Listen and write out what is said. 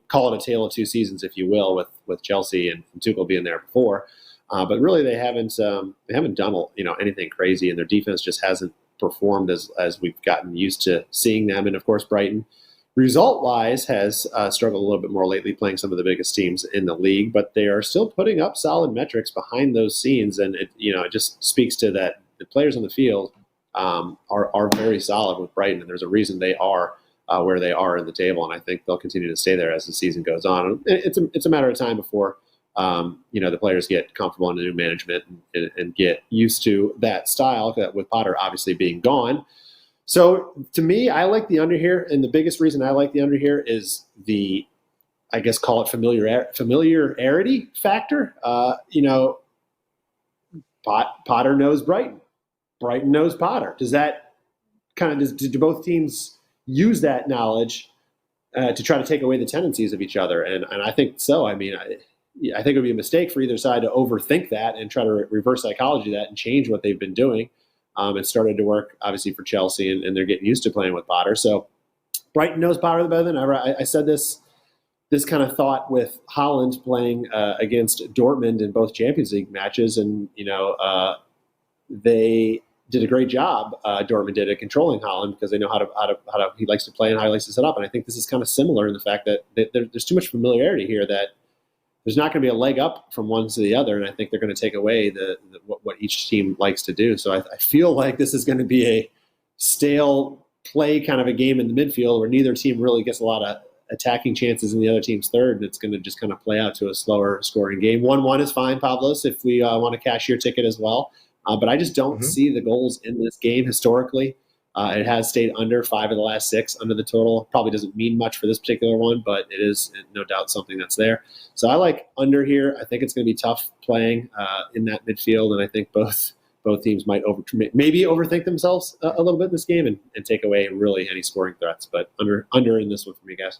call it a tale of two seasons, if you will, with Chelsea and Tuchel being there before. But really, they haven't done anything crazy, and their defense just hasn't performed as we've gotten used to seeing them. And of course, Brighton, result-wise, has struggled a little bit more lately, playing some of the biggest teams in the league. But they are still putting up solid metrics behind those scenes, and it just speaks to that the players on the field are very solid with Brighton, and there's a reason they are where they are in the table, and I think they'll continue to stay there as the season goes on. It's a matter of time before the players get comfortable in the new management and get used to that style, with Potter obviously being gone. So to me, I like the under here, and the biggest reason I like the under here is the, I guess, call it familiarity factor. Potter knows Brighton. Brighton knows Potter. Does that do both teams use that knowledge to try to take away the tendencies of each other? And I think so. I mean, I think it would be a mistake for either side to overthink that and try to reverse psychology that and change what they've been doing. It started to work, obviously, for Chelsea, and they're getting used to playing with Potter. So Brighton knows Potter better than ever. I said this kind of thought with Haaland playing against Dortmund in both Champions League matches, and they did a great job. Dortmund did at controlling Haaland because they know how to he likes to play and how he likes to set up. And I think this is kind of similar in the fact that there's too much familiarity here that there's not going to be a leg up from one to the other, and I think they're going to take away what each team likes to do. So I feel like this is going to be a stale play kind of a game in the midfield where neither team really gets a lot of attacking chances in the other team's third, and it's going to just kind of play out to a slower scoring game. 1-1 is fine, Pavlos, if we want to cash your ticket as well. But I just don't see the goals in this game historically. It has stayed under 5 of the last 6 under the total. Probably doesn't mean much for this particular one, but it is no doubt something that's there. So I like under here. I think it's going to be tough playing in that midfield, and I think both teams might maybe overthink themselves a little bit in this game and take away really any scoring threats. But under in this one for me, guys.